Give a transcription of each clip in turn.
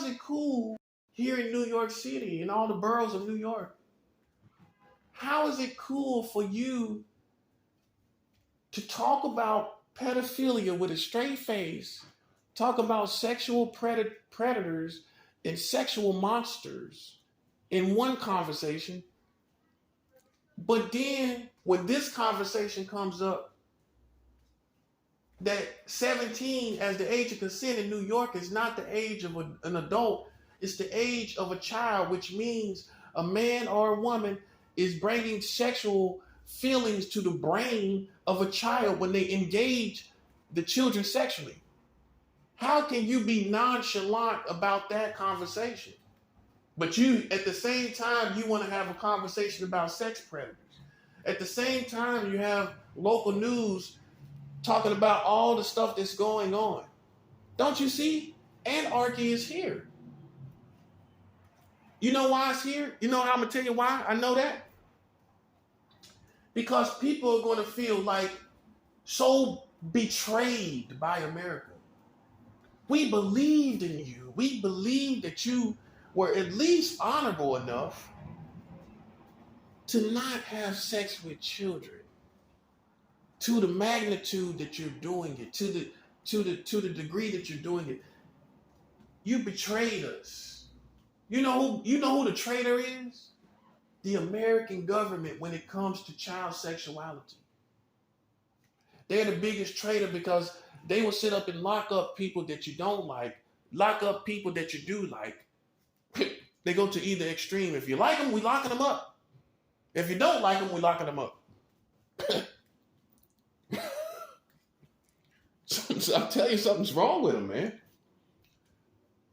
is it cool here in New York City and all the boroughs of New York? How is it cool for you to talk about pedophilia with a straight face, talk about sexual predators and sexual monsters in one conversation, but then when this conversation comes up, that 17 as the age of consent in New York is not the age of an adult, it's the age of a child, which means a man or a woman is bringing sexual feelings to the brain of a child when they engage the children sexually. How can you be nonchalant about that conversation? But you, at the same time, you want to have a conversation about sex predators. At the same time, you have local news talking about all the stuff that's going on. Don't you see? Anarchy is here. You know why it's here? You know how I'm going to tell you why I know that? Because people are going to feel like so betrayed by America. We believed in you. We believed that you were at least honorable enough to not have sex with children. To the magnitude that you're doing it, to the degree that you're doing it, you betrayed us. You know who the traitor is? The American government when it comes to child sexuality. They're the biggest traitor because they will sit up and lock up people that you don't like, lock up people that you do like. They go to either extreme. If you like them, we locking them up. If you don't like them, we locking them up. So I'll tell you something's wrong with them, man.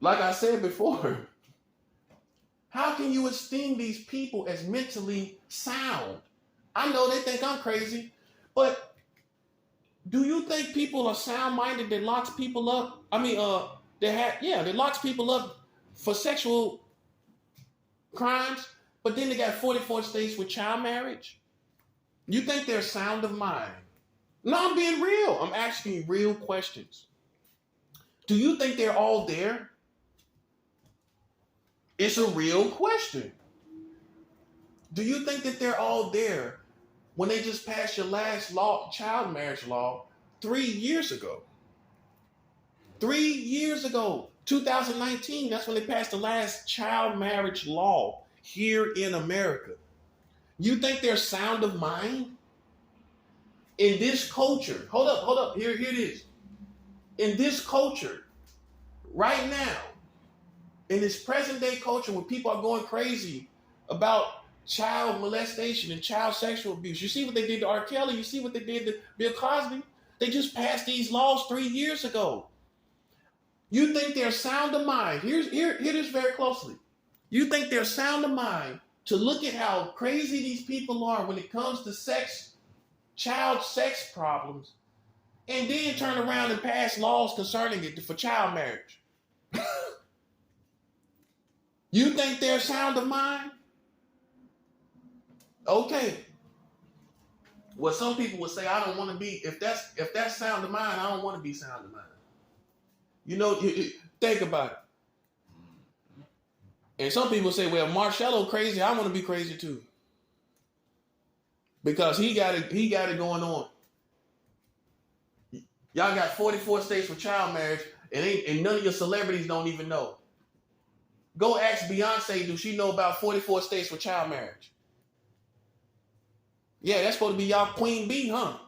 Like I said before, how can you esteem these people as mentally sound? I know they think I'm crazy, but do you think people are sound-minded that locks people up? I mean, that locks people up for sexual crimes, but then they got 44 states with child marriage? You think they're sound of mind? No, I'm being real. I'm asking you real questions. Do you think they're all there? It's a real question. Do you think that they're all there when they just passed your last child marriage law 3 years ago? 3 years ago, 2019, that's when they passed the last child marriage law here in America. You think they're sound of mind? In this culture, hold up, here it is. In this culture, right now, in this present day culture where people are going crazy about child molestation and child sexual abuse, you see what they did to R. Kelly, you see what they did to Bill Cosby? They just passed these laws 3 years ago. You think they're sound of mind? Hear this very closely. You think they're sound of mind to look at how crazy these people are when it comes to child sex problems, and then turn around and pass laws concerning it for child marriage? You think they're sound of mind? Okay. Well, some people would say, I don't want to be, if that's sound of mind, I don't want to be sound of mind. You know, think about it. And some people say, well, Marcello crazy, I want to be crazy too. Because he got it going on. Y'all got 44 states with child marriage, and none of your celebrities don't even know. Go ask Beyonce, do she know about 44 states with child marriage? Yeah, that's supposed to be y'all Queen Bee, huh?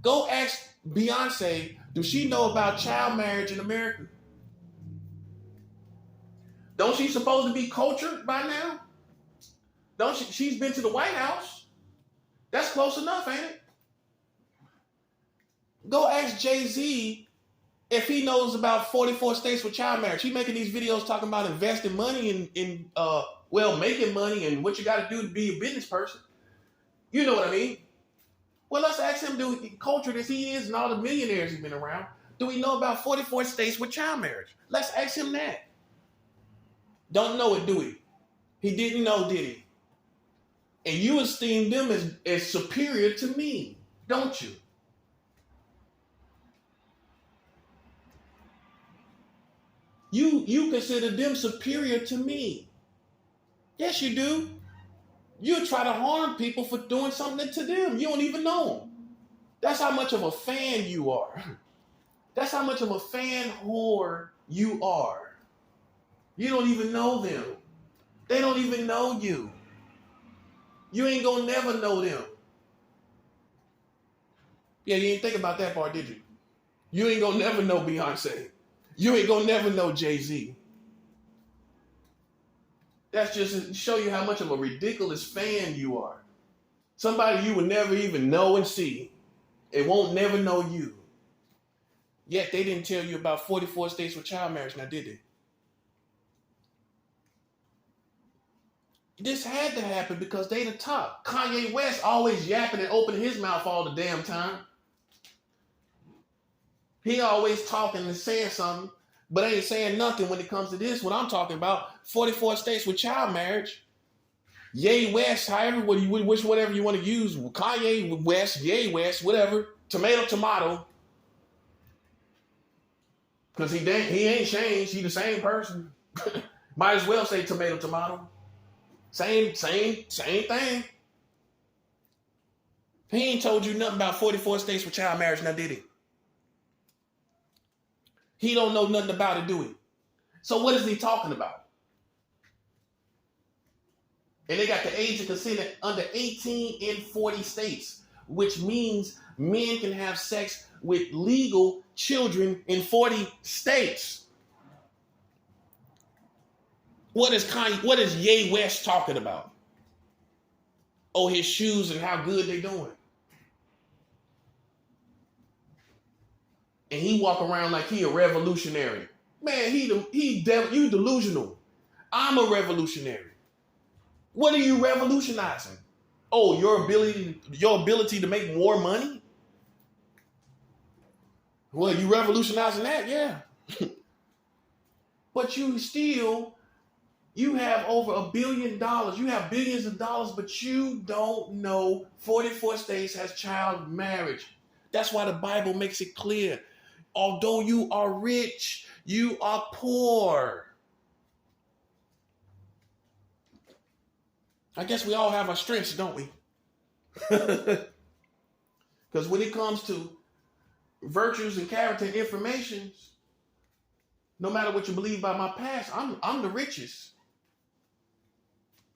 Go ask Beyonce, do she know about child marriage in America? Don't she supposed to be cultured by now? Don't she? She's been to the White House. That's close enough, ain't it? Go ask Jay-Z if he knows about 44 states with child marriage. He's making these videos talking about investing money in making money and what you got to do to be a business person. You know what I mean? Well, let's ask him, cultured as he is and all the millionaires he's been around, do we know about 44 states with child marriage? Let's ask him that. Don't know it, do we? He didn't know, did he? And you esteem them as superior to me, don't you? You consider them superior to me. Yes, you do. You try to harm people for doing something to them. You don't even know them. That's how much of a fan you are. That's how much of a fan whore you are. You don't even know them. They don't even know you. You ain't gonna never know them. Yeah, you ain't think about that part, did you? You ain't gonna never know Beyonce. You ain't gonna never know Jay-Z. That's just to show you how much of a ridiculous fan you are. Somebody you would never even know and see. It won't never know you. Yet they didn't tell you about 44 states with child marriage, now did they? This had to happen because they the top. Kanye West always yapping and opening his mouth all the damn time. He always talking and saying something, but ain't saying nothing when it comes to this. What I'm talking about, 44 states with child marriage. Yay West, however, whatever you want to use. Kanye West, Yay West, whatever. Tomato. Because he ain't changed. He the same person. Might as well say tomato. Same thing. He ain't told you nothing about 44 states with child marriage, now did he? He don't know nothing about it, do he? So what is he talking about? And they got the age of consent under 18 in 40 states, which means men can have sex with legal children in 40 states. What is Ye West talking about? Oh, his shoes and how good they doing. And he walk around like he a revolutionary. Man, you delusional. I'm a revolutionary. What are you revolutionizing? Oh, your ability to make more money? Well, you revolutionizing that, yeah. But you have over $1 billion. You have billions of dollars, but you don't know 44 states has child marriage. That's why the Bible makes it clear. Although you are rich, you are poor. I guess we all have our strengths, don't we? Because when it comes to virtues and character and information, no matter what you believe about my past, I'm the richest.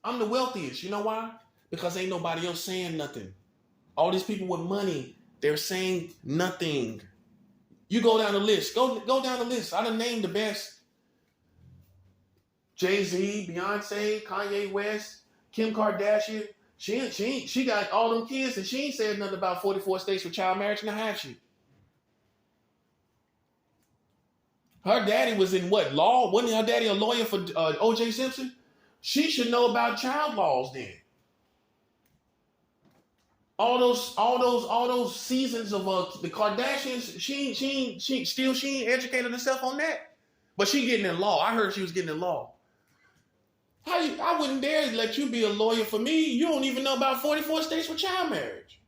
I'm the wealthiest. You know why? Because ain't nobody else saying nothing. All these people with money, they're saying nothing. You go down the list. Go down the list. I done named the best. Jay-Z, Beyonce, Kanye West, Kim Kardashian. She got all them kids and she ain't said nothing about 44 states with child marriage, now have she? Her daddy was in what, law? Wasn't her daddy a lawyer for O.J. Simpson? She should know about child laws then. All those seasons of the Kardashians, she ain't educated herself on that. But she getting in law. I heard she was getting in law. I wouldn't dare let you be a lawyer for me. You don't even know about 44 states with child marriage.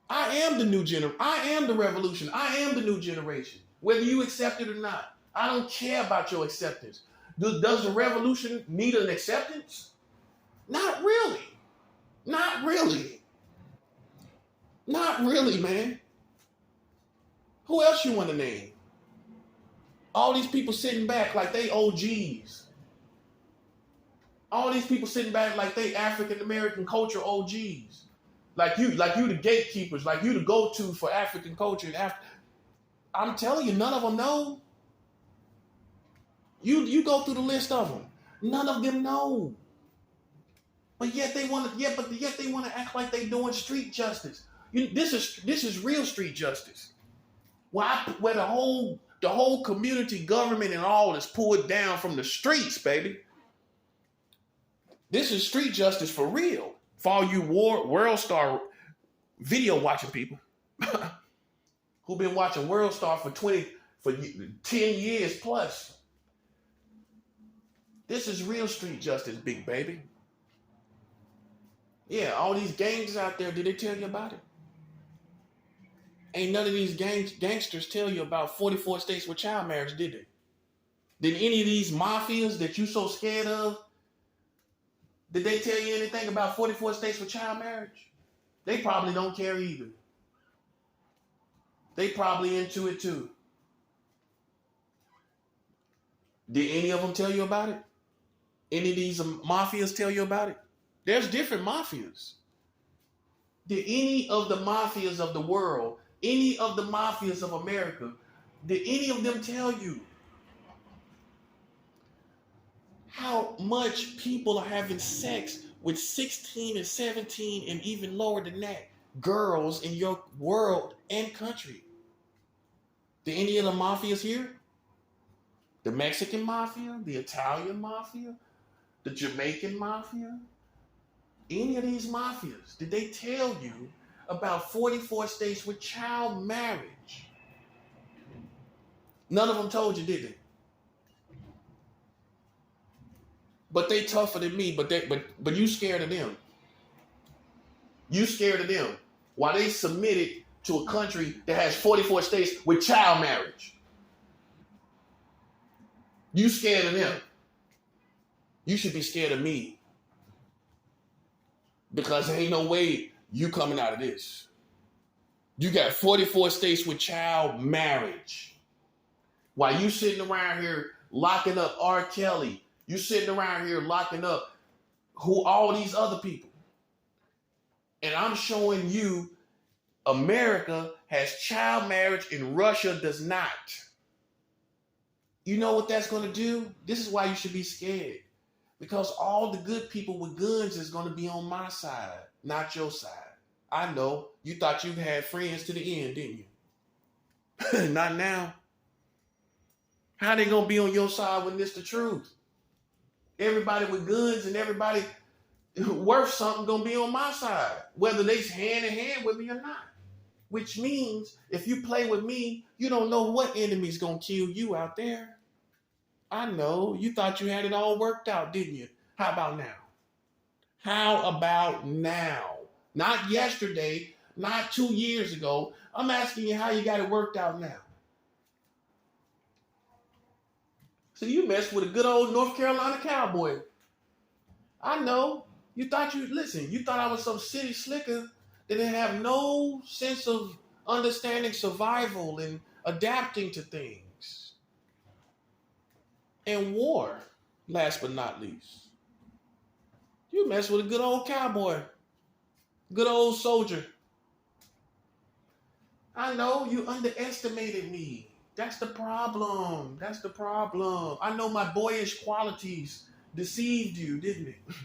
I am the new generation. I am the revolution. I am the new generation. Whether you accept it or not. I don't care about your acceptance. Does the revolution need an acceptance? Not really. Not really. Not really, man. Who else you want to name? All these people sitting back like they OGs. All these people sitting back like they African American culture OGs. Like you the gatekeepers, like you the go-to for African culture. I'm telling you, none of them know. You go through the list of them. None of them know. But yet they want to act like they doing street justice. This is real street justice. Where the whole community, government, and all is pulled down from the streets, baby. This is street justice for real. For all you World Star video watching people who've been watching World Star for 10 years plus. This is real street justice, big baby. Yeah, all these gangs out there, did they tell you about it? Ain't none of these gangsters tell you about 44 states with child marriage, did they? Did any of these mafias that you so scared of, did they tell you anything about 44 states with child marriage? They probably don't care either. They probably into it too. Did any of them tell you about it? Any of these mafias tell you about it? There's different mafias. Did any of the mafias of the world, any of the mafias of America, did any of them tell you how much people are having sex with 16 and 17 and even lower than that girls in your world and country? Did any of the mafias here? The Mexican mafia, the Italian mafia, the Jamaican mafia, any of these mafias, did they tell you about 44 states with child marriage? None of them told you, did they? But they tougher than me, but you scared of them. You scared of them. While they submitted to a country that has 44 states with child marriage. You scared of them. You should be scared of me. Because there ain't no way you coming out of this. You got 44 states with child marriage. While you sitting around here locking up R. Kelly, you sitting around here locking up all these other people. And I'm showing you America has child marriage and Russia does not. You know what that's going to do? This is why you should be scared. Because all the good people with guns is going to be on my side, not your side. I know. You thought you had friends to the end, didn't you? Not now. How they going to be on your side when this the truth? Everybody with guns and everybody worth something going to be on my side, whether they hand in hand with me or not. Which means if you play with me, you don't know what enemy's going to kill you out there. I know. You thought you had it all worked out, didn't you? How about now? How about now? Not yesterday, not 2 years ago. I'm asking you how you got it worked out now. So you messed with a good old North Carolina cowboy. I know. You thought I was some city slicker that didn't have no sense of understanding survival and adapting to things. And war, last but not least. You mess with a good old cowboy, good old soldier. I know you underestimated me. That's the problem. That's the problem. I know my boyish qualities deceived you, didn't it?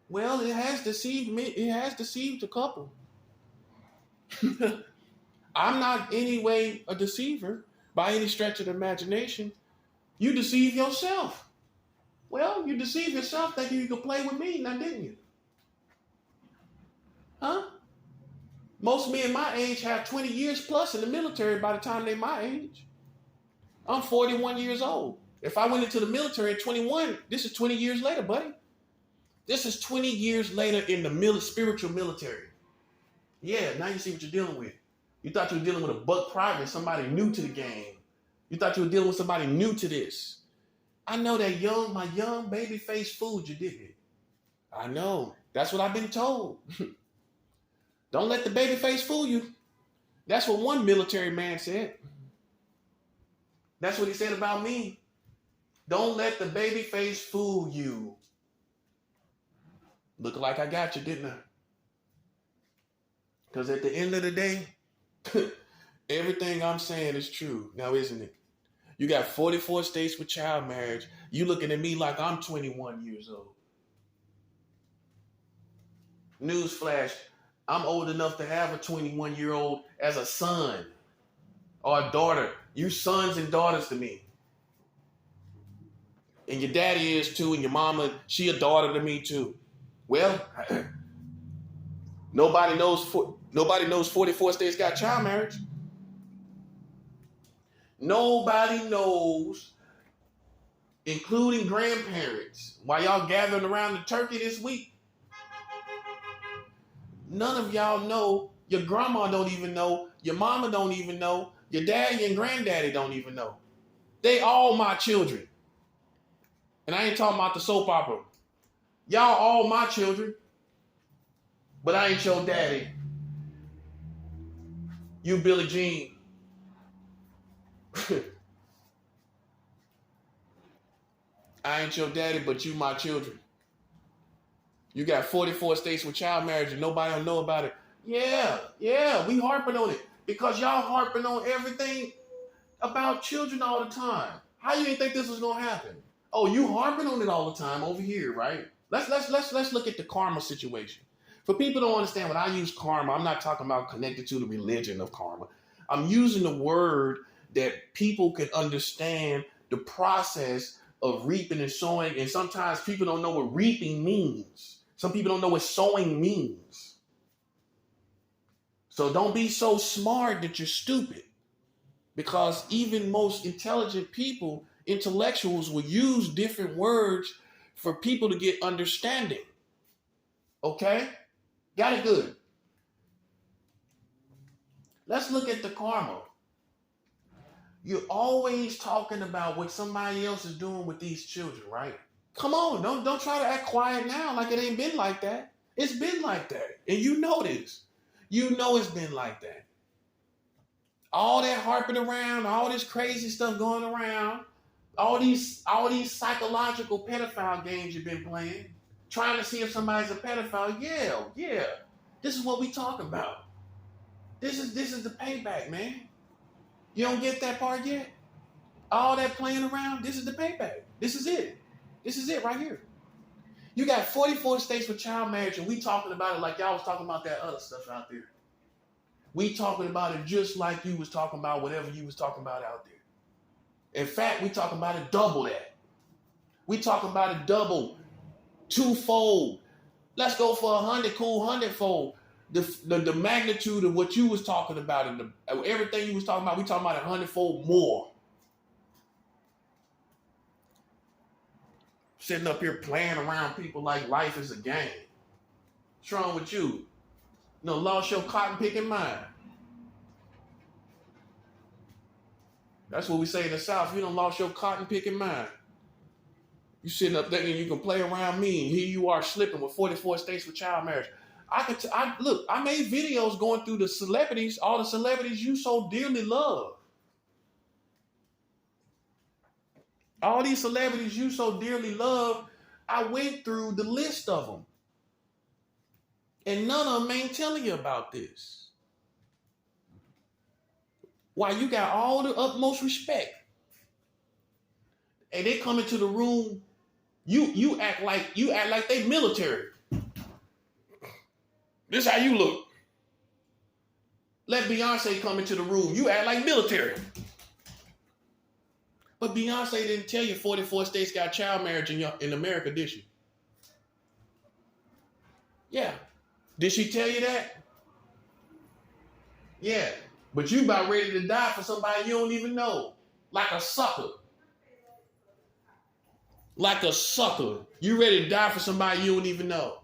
Well, it has deceived me. It has deceived a couple. I'm not anyway a deceiver by any stretch of the imagination. You deceive yourself. Well, you deceive yourself thinking you could play with me, now didn't you? Huh? Most men my age have 20 years plus in the military by the time they're my age. I'm 41 years old. If I went into the military at 21, this is 20 years later, buddy. This is 20 years later in the spiritual military. Yeah, now you see what you're dealing with. You thought you were dealing with a buck private, somebody new to the game. You thought you were dealing with somebody new to this. I know that my young baby face fooled you, didn't it? I know. That's what I've been told. Don't let the baby face fool you. That's what one military man said. That's what he said about me. Don't let the baby face fool you. Look like I got you, didn't I? Because at the end of the day, everything I'm saying is true. Now, isn't it? You got 44 states with child marriage. You looking at me like I'm 21 years old. Newsflash, I'm old enough to have a 21-year-old as a son or a daughter. You sons and daughters to me. And your daddy is too, and your mama, she a daughter to me too. Well, nobody knows 44 states got child marriage. Nobody knows, including grandparents, while y'all gathering around the turkey this week. None of y'all know Your grandma don't even know. Your mama don't even know. Your daddy and granddaddy don't even know. They all my children. And I ain't talking about the soap opera. Y'all all my children. But I ain't your daddy. You Billie Jean. I ain't your daddy, but you my children. You got 44 states with child marriage and nobody will know about it. Yeah, we harping on it. Because y'all harping on everything about children all the time. How you didn't think this was gonna happen? Oh, you harping on it all the time over here, right? Let's look at the karma situation. For people who don't understand, when I use karma, I'm not talking about connected to the religion of karma. I'm using the word that people can understand the process of reaping and sowing. And sometimes people don't know what reaping means. Some people don't know what sowing means. So don't be so smart that you're stupid. Because even most intelligent people, intellectuals, will use different words for people to get understanding. Okay? Got it good. Let's look at the karma. You're always talking about what somebody else is doing with these children, right? Come on, don't try to act quiet now like it ain't been like that. It's been like that. And you know this. You know it's been like that. All that harping around, all this crazy stuff going around, all these psychological pedophile games you've been playing, trying to see if somebody's a pedophile. Yeah. This is what we talking about. This is the payback, man. You don't get that part yet? All that playing around, this is the payback. This is it. This is it right here. You got 44 states with child marriage, and we talking about it like y'all was talking about that other stuff out there. We talking about it just like you was talking about whatever you was talking about out there. In fact, we talking about it double that. We talking about it double, twofold. Let's go for 100, cool, 100-fold. The magnitude of what you was talking about and everything you was talking about, we talking about 100-fold more. Sitting up here playing around people like life is a game. What's wrong with you? No, lost your cotton picking mind. That's what we say in the South. You done lost your cotton picking mind. You sitting up thinking you can play around me, and here you are slipping with 44 states with child marriage. I made videos going through the celebrities, all the celebrities you so dearly love. All these celebrities you so dearly love, I went through the list of them. And none of them ain't telling you about this. Why, you got all the utmost respect. And they come into the room, you act like they military. This how you look. Let Beyonce come into the room, you act like military. But Beyonce didn't tell you 44 states got child marriage in America, did she? Yeah. Did she tell you that? Yeah. But you about ready to die for somebody you don't even know. Like a sucker. Like a sucker. You ready to die for somebody you don't even know.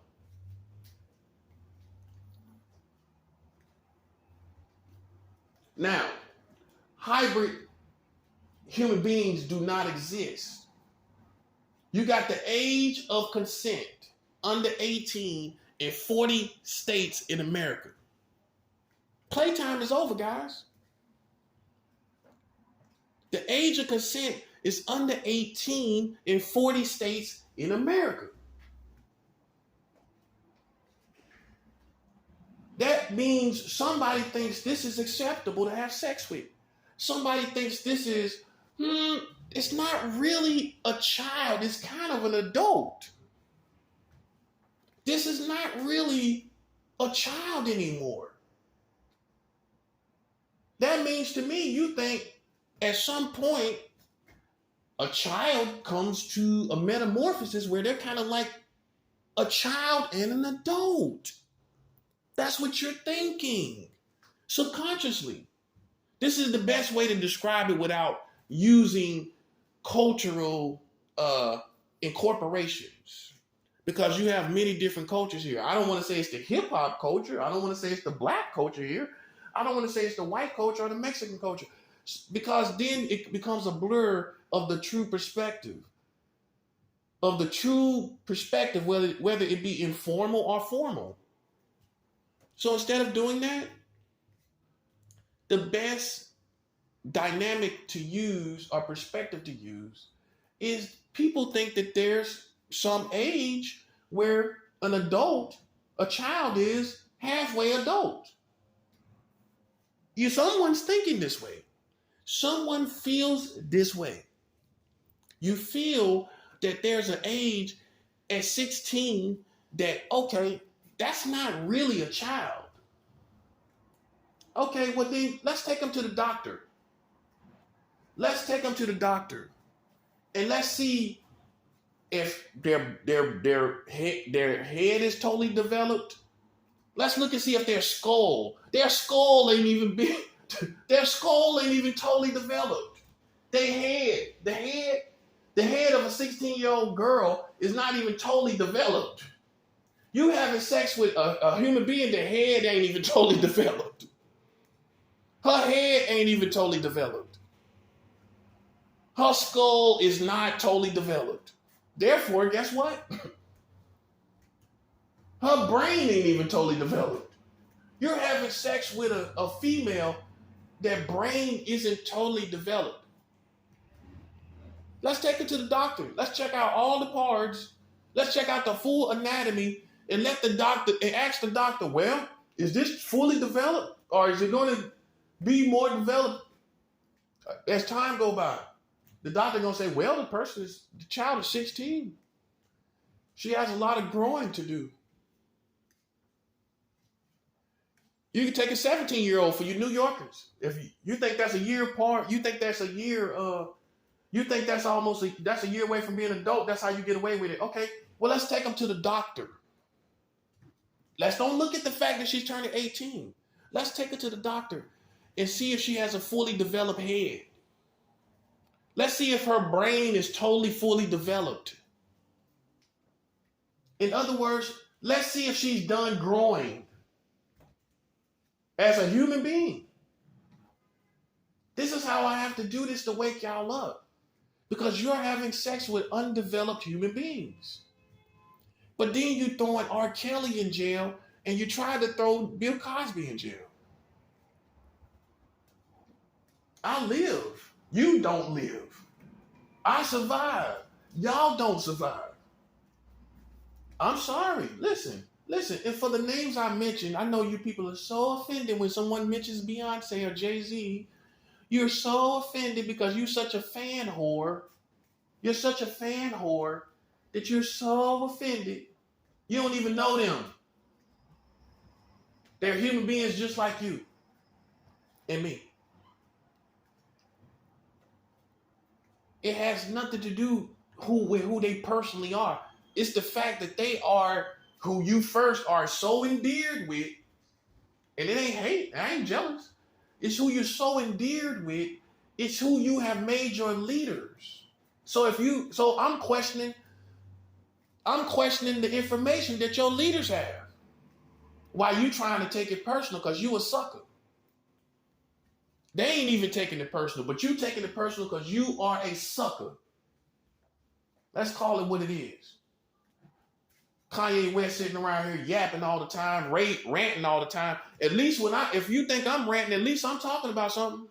Now, hybrid human beings do not exist. You got the age of consent under 18 in 40 states in America. Playtime is over, guys. The age of consent is under 18 in 40 states in America. That means somebody thinks this is acceptable to have sex with. Somebody thinks this is, it's not really a child. It's kind of an adult. This is not really a child anymore. That means to me, you think at some point, a child comes to a metamorphosis where they're kind of like a child and an adult. That's what you're thinking subconsciously. This is the best way to describe it without using cultural incorporations. because you have many different cultures here. I don't want to say it's the hip hop culture. I don't want to say it's the black culture here. I don't want to say it's the white culture or the Mexican culture, because then it becomes a blur of the true perspective. Whether it be informal or formal. So instead of doing that, the best dynamic to use or perspective to use is people think that there's some age where a child is halfway adult. Someone's thinking this way. Someone feels this way. You feel that there's an age at 16 that, okay, that's not really a child. Okay, well then let's take them to the doctor. Let's take them to the doctor. And let's see if their head is totally developed. Let's look and see if their skull ain't even big. Their skull ain't even totally developed. The head of a 16-year-old girl is not even totally developed. You having sex with a human being, the head ain't even totally developed. Her head ain't even totally developed. Her skull is not totally developed. Therefore, guess what? Her brain ain't even totally developed. You're having sex with a female that brain isn't totally developed. Let's take her to the doctor. Let's check out all the parts. Let's check out the full anatomy and ask the doctor, well, is this fully developed or is it going to be more developed as time go by? The doctor going to say, well, the child is 16. She has a lot of growing to do. You can take a 17-year-old for you New Yorkers. If you think that's a year apart, you think that's a year, you think that's that's a year away from being an adult, that's how you get away with it. Okay, well, let's take them to the doctor. Let's don't look at the fact that she's turning 18. Let's take her to the doctor and see if she has a fully developed head. Let's see if her brain is totally fully developed. In other words, let's see if she's done growing as a human being. This is how I have to do this to wake y'all up. Because you're having sex with undeveloped human beings. But then you throwing R. Kelly in jail and you try to throw Bill Cosby in jail. I live. You don't live. I survive. Y'all don't survive. I'm sorry. Listen. And for the names I mentioned, I know you people are so offended when someone mentions Beyonce or Jay-Z. You're so offended because you're such a fan whore. You're such a fan whore that you're so offended. You don't even know them. They're human beings just like you and me. It has nothing to do with who they personally are. It's the fact that they are who you first are so endeared with. And it ain't hate. I ain't jealous. It's who you're so endeared with. It's who you have made your leaders. So I'm questioning the information that your leaders have. Why you trying to take it personal? Because you a sucker. They ain't even taking it personal, but you taking it personal because you are a sucker. Let's call it what it is. Kanye West sitting around here yapping all the time, ranting all the time. At least if you think I'm ranting, at least I'm talking about something.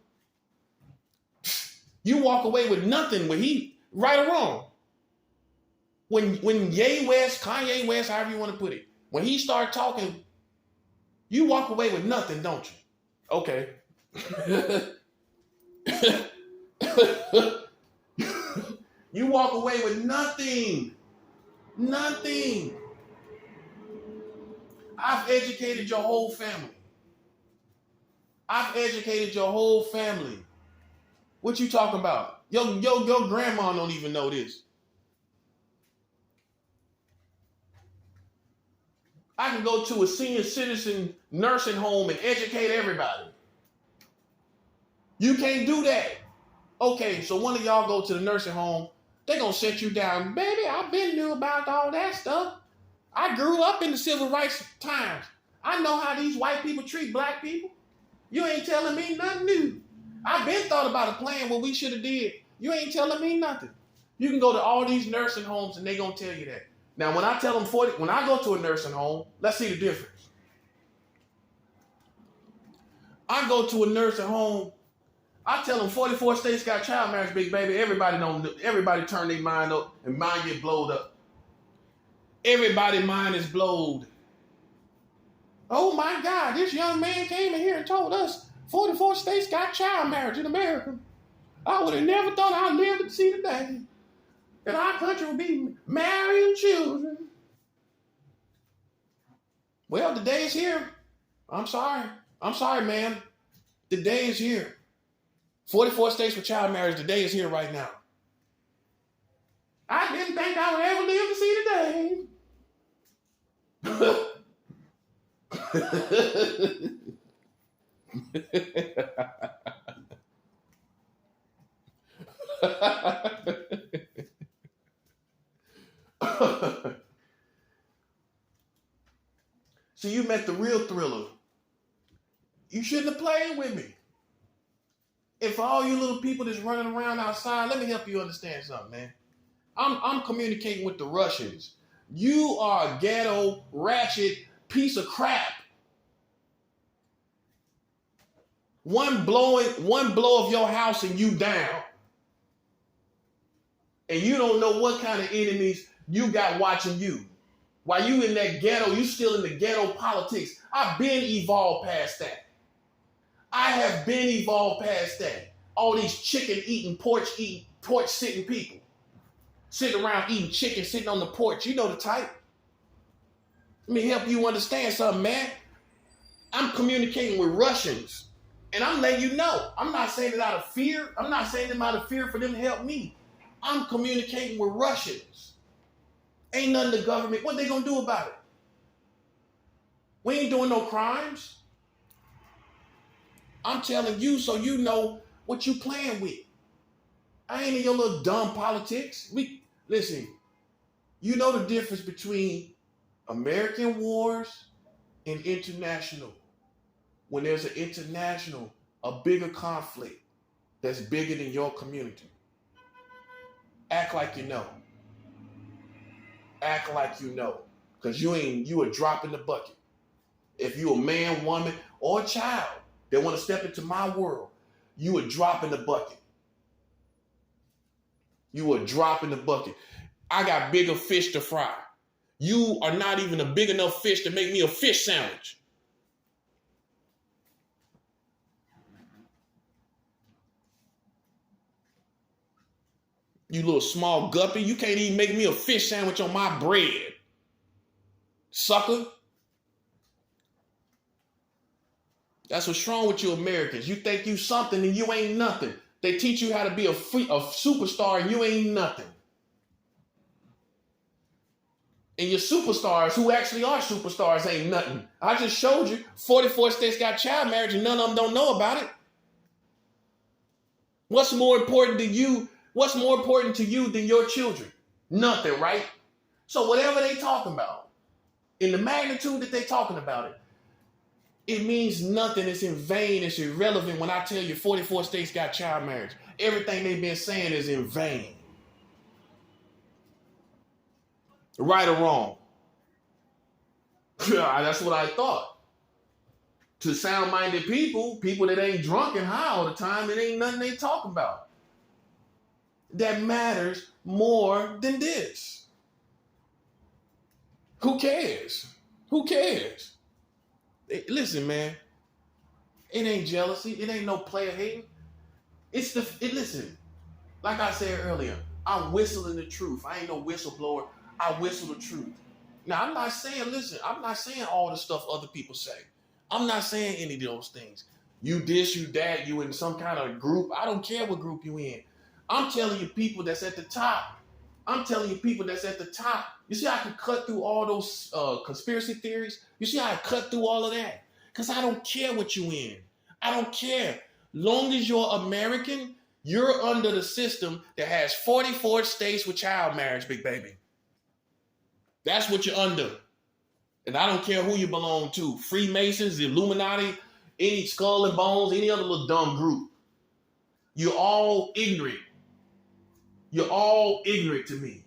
You walk away with nothing when he, right or wrong. When Kanye West, however you want to put it, when he start talking, you walk away with nothing, don't you? Okay. You walk away with nothing. Nothing. I've educated your whole family. What you talking about? Your grandma don't even know this. I can go to a senior citizen nursing home and educate everybody. You can't do that. Okay, so one of y'all go to the nursing home, they gonna set you down. Baby, I've been knew about all that stuff. I grew up in the civil rights times. I know how these white people treat black people. You ain't telling me nothing new. I've been thought about a plan what we should have did. You ain't telling me nothing. You can go to all these nursing homes and they gonna tell you that. Now, when I tell them when I go to a nursing home, let's see the difference. I go to a nursing home, I tell them 44 states got child marriage, big baby. Everybody turn their mind up and mind get blowed up. Everybody's mind is blowed. Oh my God, this young man came in here and told us 44 states got child marriage in America. I would have never thought I'd live to see the day that our country would be marrying children. Well, the day is here. I'm sorry, ma'am. The day is here. 44 states for child marriage, the day is here right now. I didn't think I would ever live to see the day. So you met the real thriller. You shouldn't have played with me. And for all you little people that's running around outside, let me help you understand something, man. I'm communicating with the Russians. You are a ghetto, ratchet piece of crap. One blow of your house and you down. And you don't know what kind of enemies you got watching you. While you in that ghetto, you still in the ghetto politics. I've been evolved past that. I have been evolved past that. All these chicken eating, porch sitting people. Sitting around eating chicken, sitting on the porch. You know the type. Let me help you understand something, man. I'm communicating with Russians. And I'm letting you know. I'm not saying it out of fear. I'm not saying it out of fear for them to help me. I'm communicating with Russians. Ain't nothing the government. What they gonna do about it? We ain't doing no crimes. I'm telling you so you know what you playing with. I ain't in your little dumb politics. Listen, you know the difference between American wars and international. When there's an international, a bigger conflict that's bigger than your community. Act like you know. Act like you know. Because you a drop in the bucket. If you a man, woman, or a child that want to step into my world, you a drop in the bucket. You a drop in the bucket. I got bigger fish to fry. You are not even a big enough fish to make me a fish sandwich. You little small guppy, you can't even make me a fish sandwich on my bread. Sucker. That's what's wrong with you Americans. You think you something and you ain't nothing. They teach you how to be a superstar and you ain't nothing. And your superstars, who actually are superstars, ain't nothing. I just showed you 44 states got child marriage and none of them don't know about it. What's more important to you? What's more important to you than your children? Nothing, right? So whatever they talking about, in the magnitude that they talking about it, it means nothing. It's in vain. It's irrelevant when I tell you 44 states got child marriage. Everything they've been saying is in vain. Right or wrong? That's what I thought. To sound-minded people that ain't drunk and high all the time, it ain't nothing they talk about that matters more than this. Who cares? Who cares? Listen, man. It ain't jealousy. It ain't no player hating. Listen, like I said earlier, I'm whistling the truth. I ain't no whistleblower. I whistle the truth. Now, I'm not saying all the stuff other people say. I'm not saying any of those things. You this, you that, you in some kind of group. I don't care what group you in. I'm telling you people that's at the top. You see how I can cut through all those conspiracy theories? You see how I cut through all of that? Because I don't care what you in. I don't care. Long as you're American, you're under the system that has 44 states with child marriage, big baby. That's what you're under. And I don't care who you belong to, Freemasons, the Illuminati, any Skull and Bones, any other little dumb group. You're all ignorant. You're all ignorant to me.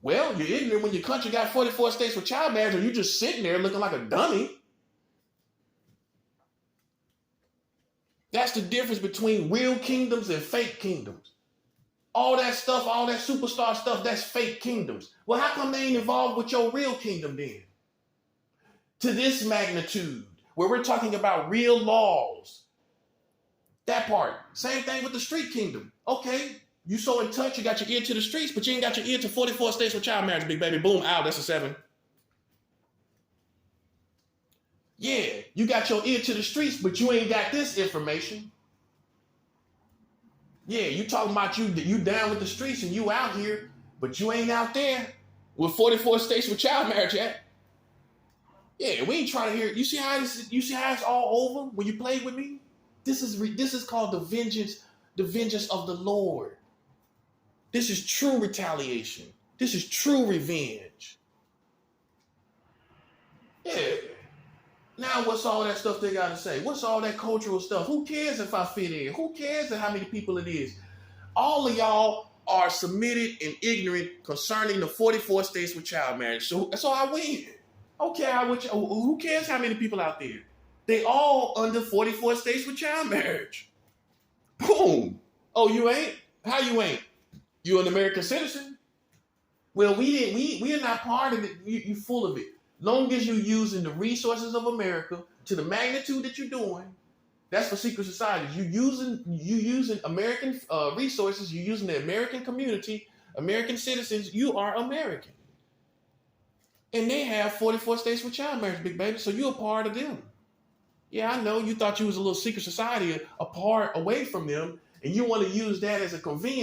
Well, you're ignorant when your country got 44 states with child marriage and you're just sitting there looking like a dummy. That's the difference between real kingdoms and fake kingdoms. All that stuff, all that superstar stuff, that's fake kingdoms. Well, how come they ain't involved with your real kingdom then? To this magnitude, where we're talking about real laws. That part. Same thing with the street kingdom. Okay, you so in touch, you got your ear to the streets, but you ain't got your ear to 44 states with child marriage, big baby. Boom, out, that's a 7. Yeah, you got your ear to the streets, but you ain't got this information. Yeah, you talking about you down with the streets and you out here, but you ain't out there with 44 states with child marriage yet. Yeah, we ain't trying to hear it. You see how it's all over when you play with me? This is called the vengeance of the Lord. This is true retaliation. This is true revenge. Yeah. Now what's all that stuff they gotta say? What's all that cultural stuff? Who cares if I fit in? Who cares how many people it is? All of y'all are submitted and ignorant concerning the 44 states with child marriage. So I win. Okay, who cares how many people out there? They all under 44 states with child marriage. Boom. Oh, you ain't? How you ain't? You an American citizen? Well, we are not part of it. You full of it. Long as you're using the resources of America to the magnitude that you're doing, that's for secret societies. You using American resources. You're using the American community, American citizens. You are American, and they have 44 states with child marriage, big baby. So you're a part of them. Yeah, I know. You thought you was a little secret society, a part away from them, and you want to use that as a convenience.